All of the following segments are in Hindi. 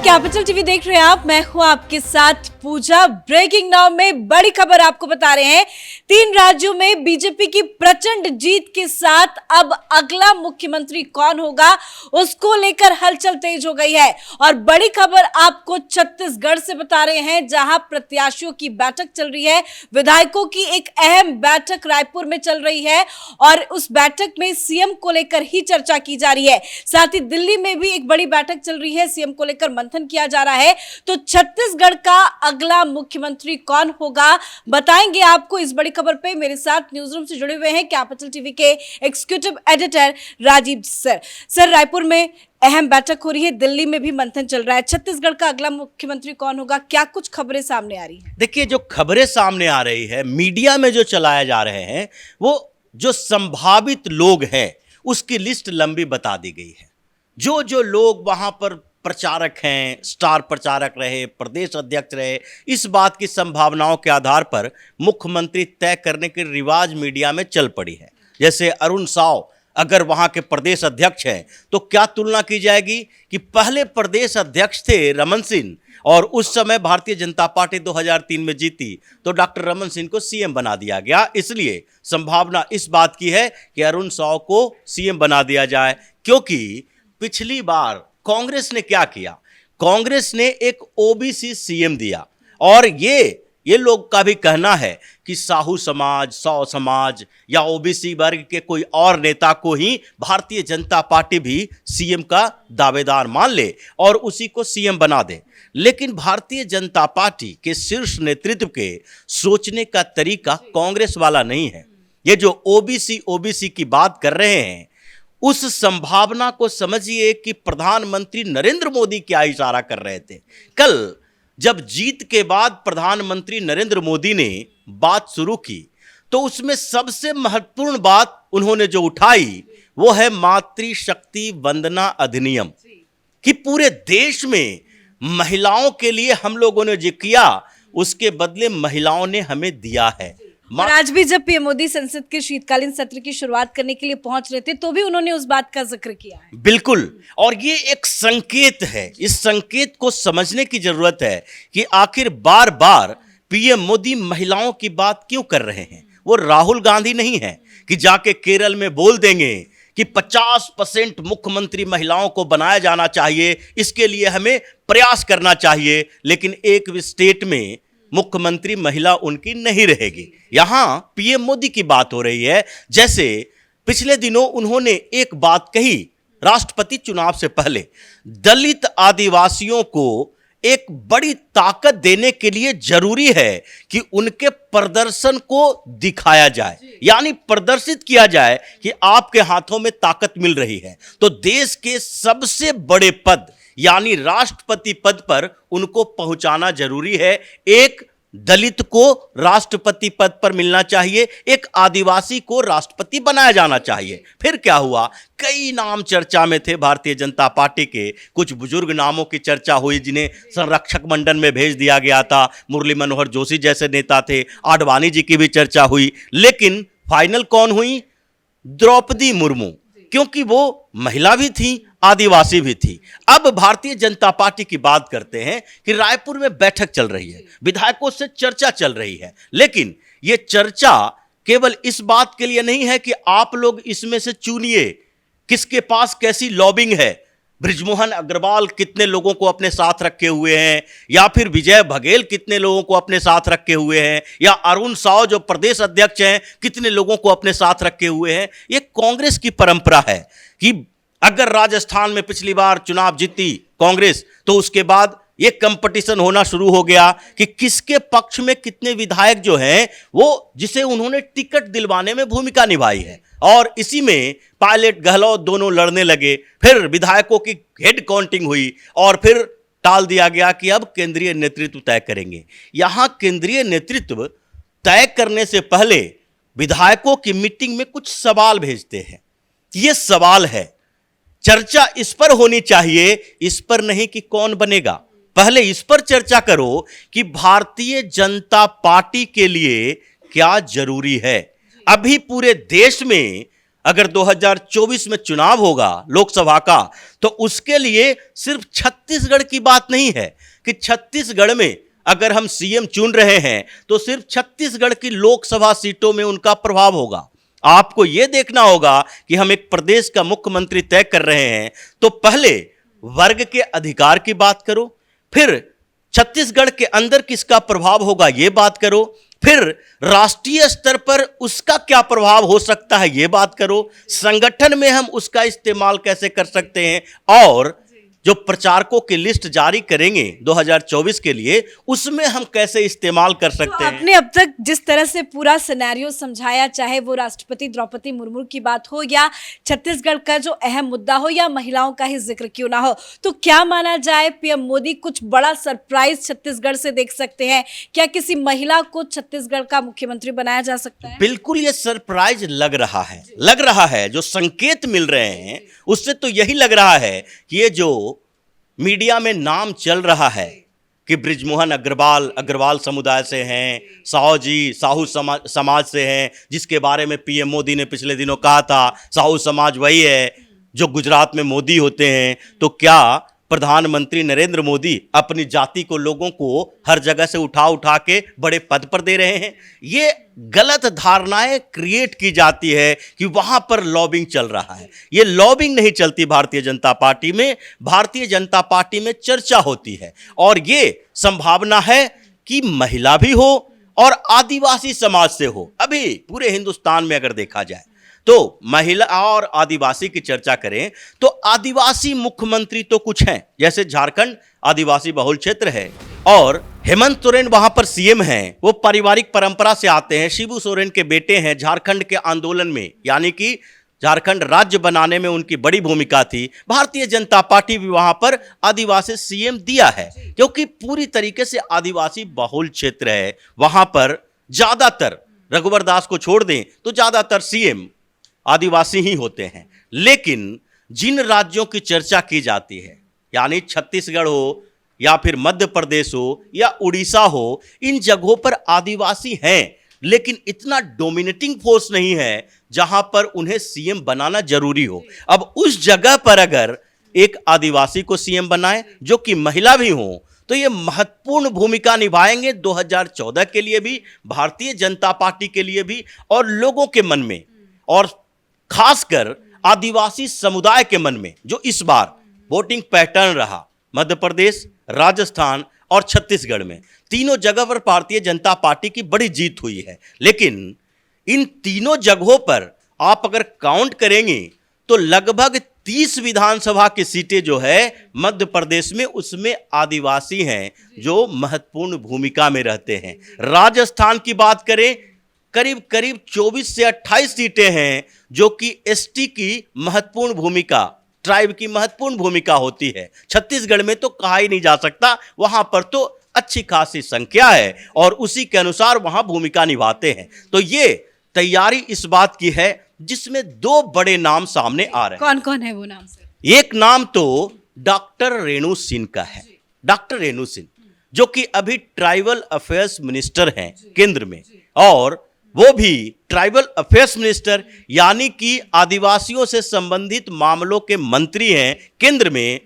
कैपिटल टीवी देख रहे हैं आप, मैं हूं आपके साथ पूजा। ब्रेकिंग नाउ में बड़ी खबर आपको बता रहे हैं। 3 राज्यों में बीजेपी की प्रचंड जीत के साथ अब अगला मुख्यमंत्री कौन होगा उसको लेकर हलचल तेज हो गई है। और बड़ी खबर आपको छत्तीसगढ़ से बता रहे हैं, जहां प्रत्याशियों की बैठक चल रही है। विधायकों की एक अहम बैठक रायपुर में चल रही है और उस बैठक में सीएम को लेकर ही चर्चा की जा रही है। साथ ही दिल्ली में भी एक बड़ी बैठक चल रही है, सीएम को लेकर मंथन किया जा रहा है। तो छत्तीसगढ़ का अगला मुख्यमंत्री कौन होगा बताएंगे आपको। इस बड़ी खबर पे मेरे साथ न्यूज रूम से जुड़े हुए हैं कैपिटल टीवी के executive editor Rajiv sir, Raipur में अहम बैठक हो रही है, दिल्ली में भी मंथन चल रहा है। छत्तीसगढ़ का अगला मुख्यमंत्री कौन होगा, क्या कुछ खबरें सामने आ रही है? देखिए, जो खबरें सामने आ रही है, मीडिया में जो चलाए जा रहे हैं, वो जो संभावित लोग हैं उसकी लिस्ट लंबी बता दी गई है। जो जो लोग वहां पर प्रचारक हैं, स्टार प्रचारक रहे, प्रदेश अध्यक्ष रहे, इस बात की संभावनाओं के आधार पर मुख्यमंत्री तय करने के रिवाज मीडिया में चल पड़ी है। जैसे अरुण साव अगर वहां के प्रदेश अध्यक्ष हैं तो क्या तुलना की जाएगी कि पहले प्रदेश अध्यक्ष थे रमन सिंह, और उस समय भारतीय जनता पार्टी 2003 में जीती तो डॉक्टर रमन सिंह को सीएम बना दिया गया। इसलिए संभावना इस बात की है कि अरुण साव को सीएम बना दिया जाए, क्योंकि पिछली बार कांग्रेस ने क्या किया, कांग्रेस ने एक ओबीसी सीएम दिया, और ये लोग का भी कहना है कि साहू समाज, सौ समाज या ओबीसी वर्ग के कोई और नेता को ही भारतीय जनता पार्टी भी सीएम का दावेदार मान ले और उसी को सीएम बना दे। लेकिन भारतीय जनता पार्टी के शीर्ष नेतृत्व के सोचने का तरीका कांग्रेस वाला नहीं है। ये जो ओबीसी की बात कर रहे हैं, उस संभावना को समझिए कि प्रधानमंत्री नरेंद्र मोदी क्या इशारा कर रहे थे। कल जब जीत के बाद प्रधानमंत्री नरेंद्र मोदी ने बात शुरू की तो उसमें सबसे महत्वपूर्ण बात उन्होंने जो उठाई वो है मातृशक्ति वंदना अधिनियम, कि पूरे देश में महिलाओं के लिए हम लोगों ने जो किया उसके बदले महिलाओं ने हमें दिया है। और आज भी जब पीएम मोदी संसद के शीतकालीन सत्र की शुरुआत करने के लिए पहुंच रहे थे तो भी उन्होंने उस बात का जिक्र किया है। बिल्कुल, और ये एक संकेत है। इस संकेत को समझने की जरूरत है कि आखिर बार बार पीएम मोदी महिलाओं की बात क्यों कर रहे हैं। वो राहुल गांधी नहीं है कि जाके केरल में बोल देंगे कि 50% मुख्यमंत्री महिलाओं को बनाया जाना चाहिए, इसके लिए हमें प्रयास करना चाहिए, लेकिन एक भी स्टेट में मुख्यमंत्री महिला उनकी नहीं रहेगी। यहां पीएम मोदी की बात हो रही है। जैसे पिछले दिनों उन्होंने एक बात कही राष्ट्रपति चुनाव से पहले, दलित आदिवासियों को एक बड़ी ताकत देने के लिए जरूरी है कि उनके प्रदर्शन को दिखाया जाए, यानी प्रदर्शित किया जाए कि आपके हाथों में ताकत मिल रही है। तो देश के सबसे बड़े पद यानी राष्ट्रपति पद पर उनको पहुंचाना जरूरी है। एक दलित को राष्ट्रपति पद पर मिलना चाहिए, एक आदिवासी को राष्ट्रपति बनाया जाना चाहिए। फिर क्या हुआ, कई नाम चर्चा में थे भारतीय जनता पार्टी के। कुछ बुजुर्ग नामों की चर्चा हुई जिन्हें संरक्षक मंडल में भेज दिया गया था। मुरली मनोहर जोशी जैसे नेता थे, आडवाणी जी की भी चर्चा हुई, लेकिन फाइनल कौन हुई? द्रौपदी मुर्मू, क्योंकि वो महिला भी थी, आदिवासी भी थी। अब भारतीय जनता पार्टी की बात करते हैं कि रायपुर में बैठक चल रही है, विधायकों से चर्चा चल रही है, लेकिन यह चर्चा केवल इस बात के लिए नहीं है कि आप लोग इसमें से चुनिए किसके पास कैसी लॉबिंग है। बृजमोहन अग्रवाल कितने लोगों को अपने साथ रखे हुए हैं, या फिर विजय बघेल कितने लोगों को अपने साथ रखे हुए हैं, या अरुण साव जो प्रदेश अध्यक्ष हैं कितने लोगों को अपने साथ रखे हुए हैं। ये कांग्रेस की परंपरा है कि अगर राजस्थान में पिछली बार चुनाव जीती कांग्रेस तो उसके बाद ये कंपटीशन होना शुरू हो गया कि किसके पक्ष में कितने विधायक जो हैं वो जिसे उन्होंने टिकट दिलवाने में भूमिका निभाई है, और इसी में पायलट गहलोत दोनों लड़ने लगे। फिर विधायकों की हेड काउंटिंग हुई और फिर टाल दिया गया कि अब केंद्रीय नेतृत्व तय करेंगे। यहां केंद्रीय नेतृत्व तय करने से पहले विधायकों की मीटिंग में कुछ सवाल भेजते हैं। ये सवाल है, चर्चा इस पर होनी चाहिए, इस पर नहीं कि कौन बनेगा। पहले इस पर चर्चा करो कि भारतीय जनता पार्टी के लिए क्या जरूरी है। अभी पूरे देश में अगर 2024 में चुनाव होगा लोकसभा का, तो उसके लिए सिर्फ छत्तीसगढ़ की बात नहीं है कि छत्तीसगढ़ में अगर हम सीएम चुन रहे हैं तो सिर्फ छत्तीसगढ़ की लोकसभा सीटों में उनका प्रभाव होगा। आपको यह देखना होगा कि हम एक प्रदेश का मुख्यमंत्री तय कर रहे हैं तो पहले वर्ग के अधिकार की बात करो, फिर छत्तीसगढ़ के अंदर किसका प्रभाव होगा यह बात करो, फिर राष्ट्रीय स्तर पर उसका क्या प्रभाव हो सकता है यह बात करो, संगठन में हम उसका इस्तेमाल कैसे कर सकते हैं, और जो प्रचारकों की लिस्ट जारी करेंगे 2024 के लिए उसमें हम कैसे इस्तेमाल कर सकते हैं। आपने अब तक जिस तरह से पूरा सिनेरियो समझाया, चाहे वो राष्ट्रपति द्रौपदी मुर्मू की बात हो या छत्तीसगढ़ का जो अहम मुद्दा हो या महिलाओं का ही जिक्र क्यों ना हो, तो क्या माना जाए पीएम मोदी कुछ बड़ा सरप्राइज छत्तीसगढ़ से देख सकते हैं? क्या किसी महिला को छत्तीसगढ़ का मुख्यमंत्री बनाया जा सकता है? बिल्कुल ये सरप्राइज लग रहा है। जो संकेत मिल रहे हैं उससे तो यही लग रहा है कि ये जो मीडिया में नाम चल रहा है कि बृजमोहन अग्रवाल समुदाय से हैं, साहू समाज से हैं, जिसके बारे में पीएम मोदी ने पिछले दिनों कहा था साहू समाज वही है जो गुजरात में मोदी होते हैं। तो क्या प्रधानमंत्री नरेंद्र मोदी अपनी जाति को, लोगों को हर जगह से उठा के बड़े पद पर दे रहे हैं? ये गलत धारणाएं क्रिएट की जाती है कि वहां पर लॉबिंग चल रहा है। ये लॉबिंग नहीं चलती भारतीय जनता पार्टी में। भारतीय जनता पार्टी में चर्चा होती है और ये संभावना है कि महिला भी हो और आदिवासी समाज से हो। अभी पूरे हिंदुस्तान में अगर देखा जाए तो महिला और आदिवासी की चर्चा करें तो आदिवासी मुख्यमंत्री तो कुछ हैं, जैसे झारखंड आदिवासी बहुल क्षेत्र है और हेमंत सोरेन वहां पर सीएम हैं। वो पारिवारिक परंपरा से आते हैं, शिबू सोरेन के बेटे हैं। झारखंड के आंदोलन में, यानी कि झारखंड राज्य बनाने में उनकी बड़ी भूमिका थी। भारतीय जनता पार्टी भी वहां पर आदिवासी सीएम दिया है क्योंकि पूरी तरीके से आदिवासी बहुल क्षेत्र है। वहां पर ज्यादातर, रघुवर दास को छोड़ दें तो ज्यादातर सीएम आदिवासी ही होते हैं। लेकिन जिन राज्यों की चर्चा की जाती है, यानी छत्तीसगढ़ हो या फिर मध्य प्रदेश हो या उड़ीसा हो, इन जगहों पर आदिवासी हैं लेकिन इतना डोमिनेटिंग फोर्स नहीं है जहां पर उन्हें सीएम बनाना जरूरी हो। अब उस जगह पर अगर एक आदिवासी को सीएम बनाए जो कि महिला भी हो तो ये महत्वपूर्ण भूमिका निभाएंगे 2014 के लिए भी, भारतीय जनता पार्टी के लिए भी और लोगों के मन में, और खासकर आदिवासी समुदाय के मन में जो इस बार वोटिंग पैटर्न रहा मध्य प्रदेश, राजस्थान और छत्तीसगढ़ में, तीनों जगह पर भारतीय जनता पार्टी की बड़ी जीत हुई है। लेकिन इन तीनों जगहों पर आप अगर काउंट करेंगे तो लगभग 30 विधानसभा की सीटें जो है मध्य प्रदेश में, उसमें आदिवासी हैं जो महत्वपूर्ण भूमिका में रहते हैं। राजस्थान की बात करें, करीब 24 से 28 सीटें हैं जो कि एसटी की महत्वपूर्ण भूमिका, ट्राइब की महत्वपूर्ण भूमिका होती है। छत्तीसगढ़ में तो कहा ही नहीं जा सकता, वहां पर तो अच्छी खासी संख्या है और उसी के अनुसार वहां भूमिका निभाते हैं। तो ये तैयारी इस बात की है जिसमें दो बड़े नाम सामने आ रहे हैं। कौन कौन है वो नाम सर? एक नाम तो डॉक्टर रेणु सिंह का है। डॉक्टर रेणु सिंह जो कि अभी ट्राइबल अफेयर्स मिनिस्टर हैं केंद्र में, और वो भी ट्राइबल अफेयर्स मिनिस्टर यानी कि आदिवासियों से संबंधित मामलों के मंत्री हैं। केंद्र में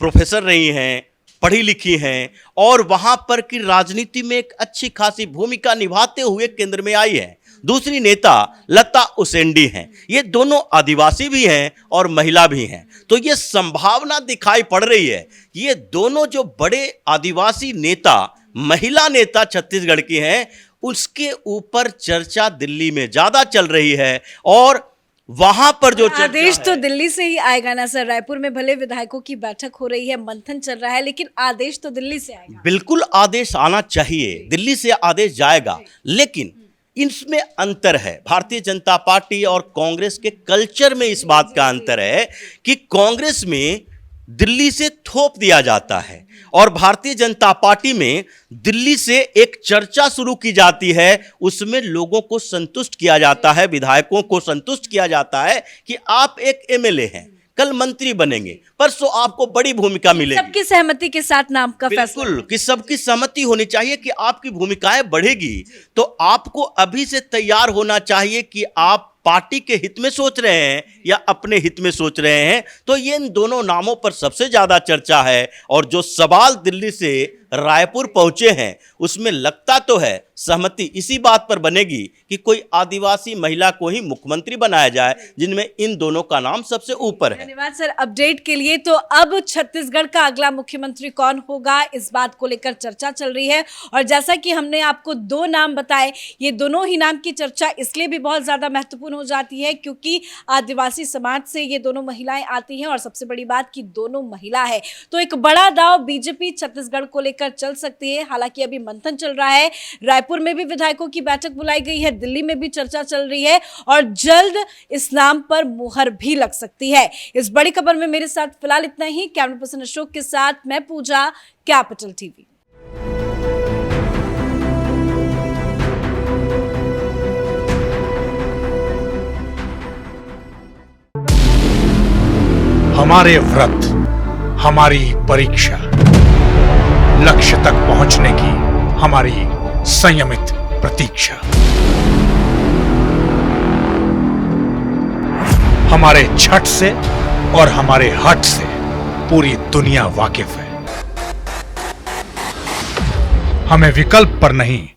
प्रोफेसर रही हैं, पढ़ी लिखी हैं और वहां पर की राजनीति में एक अच्छी खासी भूमिका निभाते हुए केंद्र में आई है। दूसरी नेता लता उसेंडी हैं। ये दोनों आदिवासी भी हैं और महिला भी हैं। तो ये संभावना दिखाई पड़ रही है कि ये दोनों जो बड़े आदिवासी नेता, महिला नेता छत्तीसगढ़ की हैं, उसके ऊपर चर्चा दिल्ली में ज्यादा चल रही है और वहां पर जो आदेश तो दिल्ली से ही आएगा ना सर? रायपुर में भले विधायकों की बैठक हो रही है, मंथन चल रहा है, लेकिन आदेश तो दिल्ली से आएगा। बिल्कुल आदेश आना चाहिए, दिल्ली से आदेश जाएगा, लेकिन इसमें अंतर है। भारतीय जनता पार्टी और कांग्रेस के कल्चर में इस बात का अंतर है कि कांग्रेस में दिल्ली से थोप दिया जाता है और भारतीय जनता पार्टी में दिल्ली से एक चर्चा शुरू की जाती है, उसमें लोगों को संतुष्ट किया जाता है, विधायकों को संतुष्ट किया जाता है कि आप एक एमएलए हैं, कल मंत्री बनेंगे, परसों आपको बड़ी भूमिका मिलेगी। सबकी सहमति के साथ नाम का फैसला, बिल्कुल कि सबकी सहमति होनी चाहिए कि आपकी भूमिकाएं बढ़ेगी। तो आपको अभी से तैयार होना चाहिए कि आप पार्टी के हित में सोच रहे हैं या अपने हित में सोच रहे हैं। तो ये इन दोनों नामों पर सबसे ज्यादा चर्चा है। और जो सवाल दिल्ली से रायपुर पहुंचे हैं उसमें लगता तो है सहमति इसी बात पर बनेगी कि कोई आदिवासी महिला को ही मुख्यमंत्री बनाया जाए, जिनमें इन दोनों का नाम सबसे ऊपर है। धन्यवाद सर अपडेट के लिए। तो अब छत्तीसगढ़ का अगला मुख्यमंत्री कौन होगा, इस बात को लेकर चर्चा चल रही है। और जैसा कि हमने आपको दो नाम बताए, ये दोनों ही नाम की चर्चा इसलिए भी बहुत ज्यादा महत्वपूर्ण हो जाती है क्योंकि आदिवासी समाज से ये दोनों महिलाएं आती हैं और सबसे बड़ी बात कि दोनों महिला है। तो एक बड़ा दांव बीजेपी छत्तीसगढ़ को लेकर चल सकती है। हालांकि अभी मंथन चल रहा है, रायपुर में भी विधायकों की बैठक बुलाई गई है, दिल्ली में भी चर्चा चल रही है और जल्द इस नाम पर मुहर भी लग सकती है। इस बड़ी खबर में मेरे साथ फिलहाल इतना ही। कैमरा पर्सन अशोक के साथ मैं पूजा, कैपिटल टीवी। हमारे व्रत, हमारी परीक्षा, लक्ष्य तक पहुंचने की हमारी संयमित प्रतीक्षा। हमारे छठ से और हमारे हठ से पूरी दुनिया वाकिफ है। हमें विकल्प पर नहीं,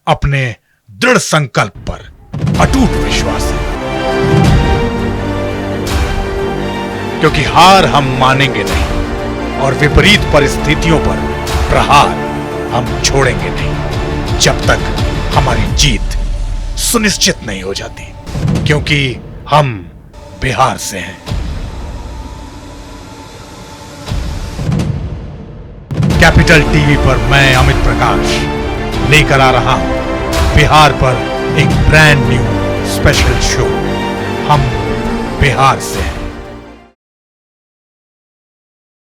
अपने दृढ़ संकल्प पर अटूट विश्वास है। क्योंकि हार हम मानेंगे नहीं और विपरीत परिस्थितियों पर प्रहार हम छोड़ेंगे नहीं जब तक हमारी जीत सुनिश्चित नहीं हो जाती, क्योंकि हम बिहार से हैं। कैपिटल टीवी पर मैं अमित प्रकाश लेकर आ रहा हूं बिहार पर एक ब्रांड न्यू स्पेशल शो। हम बिहार से हैं।